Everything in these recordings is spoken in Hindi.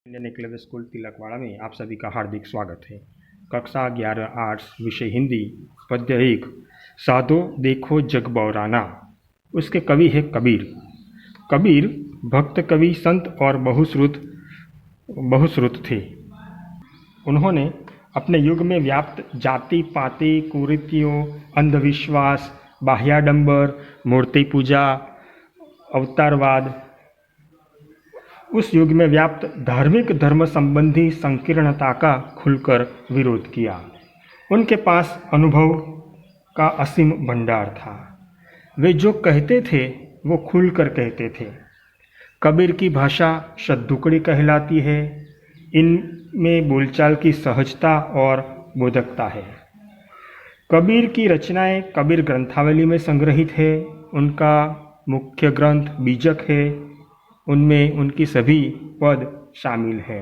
इंडियन एकलव्य स्कूल तिलकवाड़ा में आप सभी का हार्दिक स्वागत है। कक्षा 11 आर्ट्स, विषय हिंदी, पद्य 1, साधो देखो जग बौराना। उसके कवि है कबीर। कबीर भक्त कवि, संत और बहुश्रुत थे। उन्होंने अपने युग में व्याप्त जाति पाति, कुरीतियों, अंधविश्वास, बाह्याडंबर, मूर्ति पूजा, अवतारवाद, उस युग में व्याप्त धार्मिक धर्म संबंधी संकीर्णता का खुलकर विरोध किया। उनके पास अनुभव का असीम भंडार था। वे जो कहते थे वो खुलकर कहते थे। कबीर की भाषा शद्दुकड़ी कहलाती है। इनमें बोलचाल की सहजता और बोधकता है। कबीर की रचनाएं कबीर ग्रंथावली में संग्रहित है। उनका मुख्य ग्रंथ बीजक है। उनमें उनकी सभी पद शामिल है।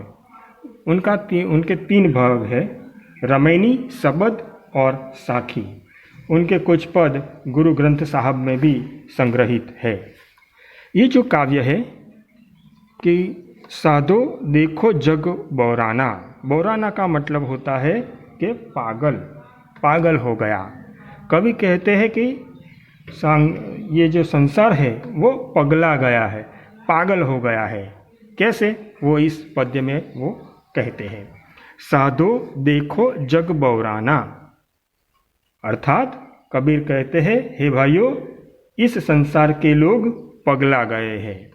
उनके 3 भाग है, रमैनी, सबद और साखी। उनके कुछ पद गुरु ग्रंथ साहब में भी संग्रहित है। ये जो काव्य है कि साधो देखो जग बौराना, बौराना का मतलब होता है कि पागल हो गया। कवि कहते हैं कि ये जो संसार है वो पगला गया है, पागल हो गया है। कैसे, वो इस पद्य में वो कहते हैं। साधो देखो जग बौराना, अर्थात कबीर कहते हैं, हे भाइयों, इस संसार के लोग पगला गए हैं।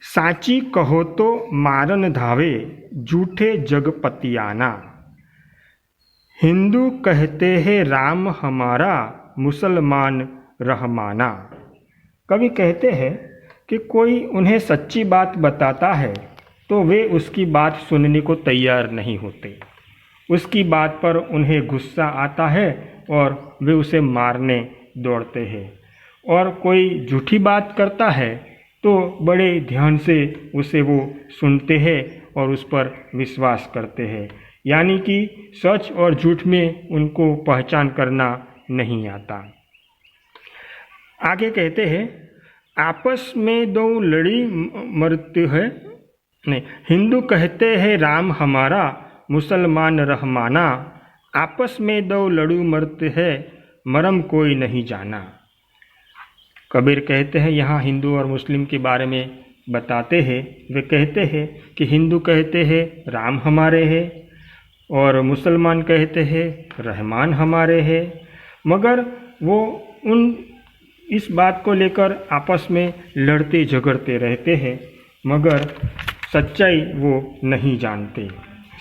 साची कहो तो मारन धावे, झूठे जगपतियाना। हिंदू कहते हैं राम हमारा, मुसलमान रहमाना। कवि कहते हैं कि कोई उन्हें सच्ची बात बताता है तो वे उसकी बात सुनने को तैयार नहीं होते। उसकी बात पर उन्हें गुस्सा आता है और वे उसे मारने दौड़ते हैं। और कोई झूठी बात करता है तो बड़े ध्यान से उसे वो सुनते हैं और उस पर विश्वास करते हैं। यानी कि सच और झूठ में उनको पहचान करना नहीं आता। आगे कहते हैं, आपस में 2 लड़ी मरते हैं, नहीं, हिंदू कहते हैं राम हमारा, मुसलमान रहमाना। आपस में 2 लड़ू मरते हैं, मरम कोई नहीं जाना। कबीर कहते हैं, यहाँ हिंदू और मुस्लिम के बारे में बताते हैं। वे कहते हैं कि हिंदू कहते हैं राम हमारे हैं और मुसलमान कहते हैं रहमान हमारे हैं, मगर वो इस बात को लेकर आपस में लड़ते झगड़ते रहते हैं, मगर सच्चाई वो नहीं जानते।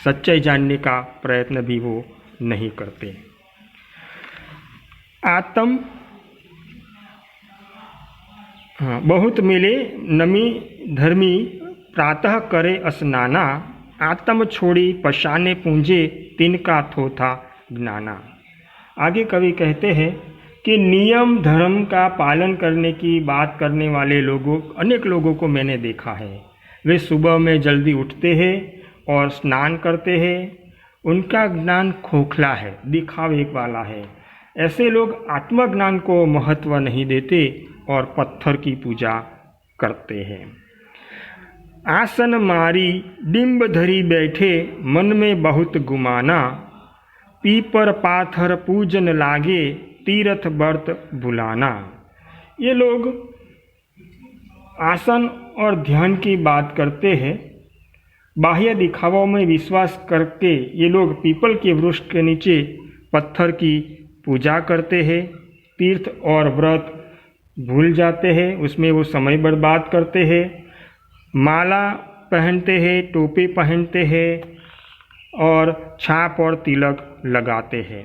सच्चाई जानने का प्रयत्न भी वो नहीं करते। बहुत मिले नमी धर्मी, प्रातः करे स्नाना। आत्म छोड़ी पशाने पूंजे, तिनका थोथा ज्ञाना। आगे कवि कहते हैं कि नियम धर्म का पालन करने की बात करने वाले अनेक लोगों को मैंने देखा है। वे सुबह में जल्दी उठते हैं और स्नान करते हैं। उनका ज्ञान खोखला है, दिखावे वाला है। ऐसे लोग आत्मज्ञान को महत्व नहीं देते और पत्थर की पूजा करते हैं। आसन मारी डिंब धरी बैठे, मन में बहुत गुमाना। पीपर पाथर पूजन लागे, तीर्थ व्रत भुलाना। ये लोग आसन और ध्यान की बात करते हैं। बाह्य दिखावों में विश्वास करके ये लोग पीपल के वृक्ष के नीचे पत्थर की पूजा करते हैं। तीर्थ और व्रत भूल जाते हैं, उसमें वो समय बर्बाद करते हैं। माला पहनते हैं, टोपी पहनते हैं और छाप और तिलक लगाते हैं।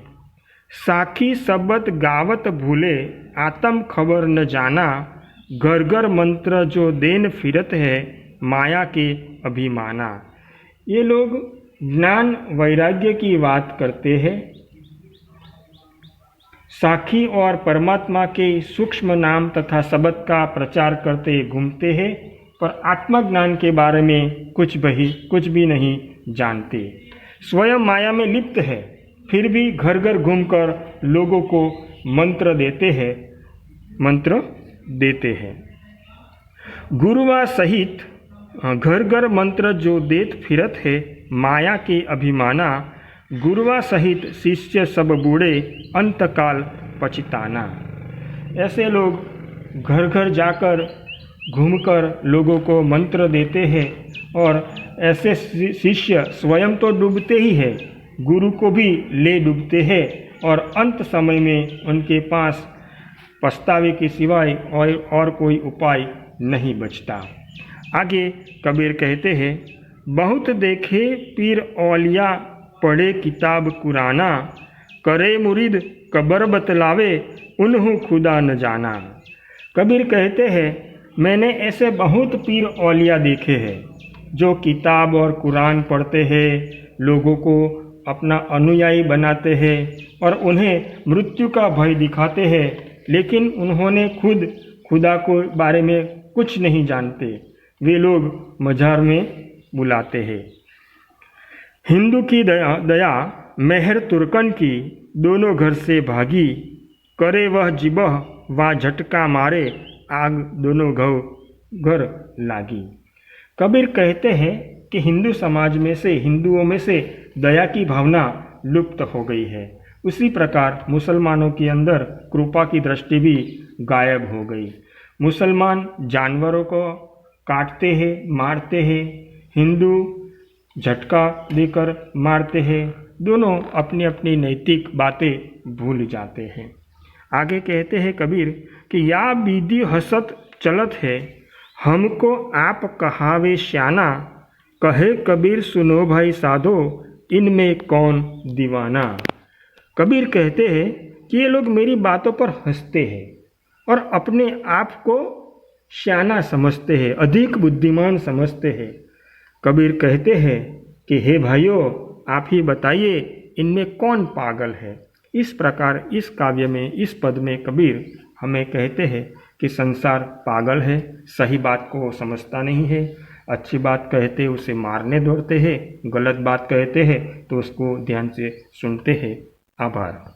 साखी सबद गावत भूले, आत्म खबर न जाना। घर घर मंत्र जो देन फिरत है, माया के अभिमाना। ये लोग ज्ञान वैराग्य की बात करते हैं। साखी और परमात्मा के सूक्ष्म नाम तथा शब्द का प्रचार करते घूमते हैं, पर आत्मज्ञान के बारे में कुछ भी नहीं जानते। स्वयं माया में लिप्त है, फिर भी घर घर घूमकर लोगों को मंत्र देते हैं। गुरुवा सहित घर घर मंत्र जो देत फिरत है, माया के अभिमाना, गुरुआ सहित शिष्य सब बूढ़े, अंतकाल पछताना। ऐसे लोग घर घर जाकर घूमकर लोगों को मंत्र देते हैं और ऐसे शिष्य स्वयं तो डूबते ही हैं, गुरु को भी ले डूबते हैं और अंत समय में उनके पास पछतावे के सिवाय और कोई उपाय नहीं बचता। आगे कबीर कहते हैं, बहुत देखे पीर औलिया, पढ़े किताब कुराना, करे मुरीद कबर बतलावे, उन्हों खुदा न जाना। कबीर कहते हैं, मैंने ऐसे बहुत पीर औलिया देखे हैं जो किताब और कुरान पढ़ते हैं, लोगों को अपना अनुयायी बनाते हैं और उन्हें मृत्यु का भय दिखाते हैं, लेकिन उन्होंने खुद खुदा को बारे में कुछ नहीं जानते। वे लोग मजार में बुलाते हैं। हिंदू की दया मेहर तुर्कन की, दोनों घर से भागी, करे वह जिबह वा झटका मारे, आग दोनों घर लागी। कबीर कहते हैं कि हिंदू समाज में से, हिंदुओं में से दया की भावना लुप्त हो गई है। उसी प्रकार मुसलमानों के अंदर कृपा की दृष्टि भी गायब हो गई। मुसलमान जानवरों को काटते हैं, मारते हैं, हिंदू झटका देकर मारते हैं। दोनों अपनी अपनी नैतिक बातें भूल जाते हैं। आगे कहते हैं कबीर कि या विधि हसत चलत है, हमको आप कहावे श्याना, कहे कबीर सुनो भाई साधो, इनमें कौन दीवाना। कबीर कहते हैं कि ये लोग मेरी बातों पर हंसते हैं और अपने आप को श्याना समझते हैं, अधिक बुद्धिमान समझते हैं। कबीर कहते हैं कि हे भाइयों, आप ही बताइए इनमें कौन पागल है। इस प्रकार इस काव्य में, इस पद में कबीर हमें कहते हैं कि संसार पागल है, सही बात को समझता नहीं है, अच्छी बात कहते उसे मारने दौड़ते हैं, गलत बात कहते हैं तो उसको ध्यान से सुनते हैं। आभार।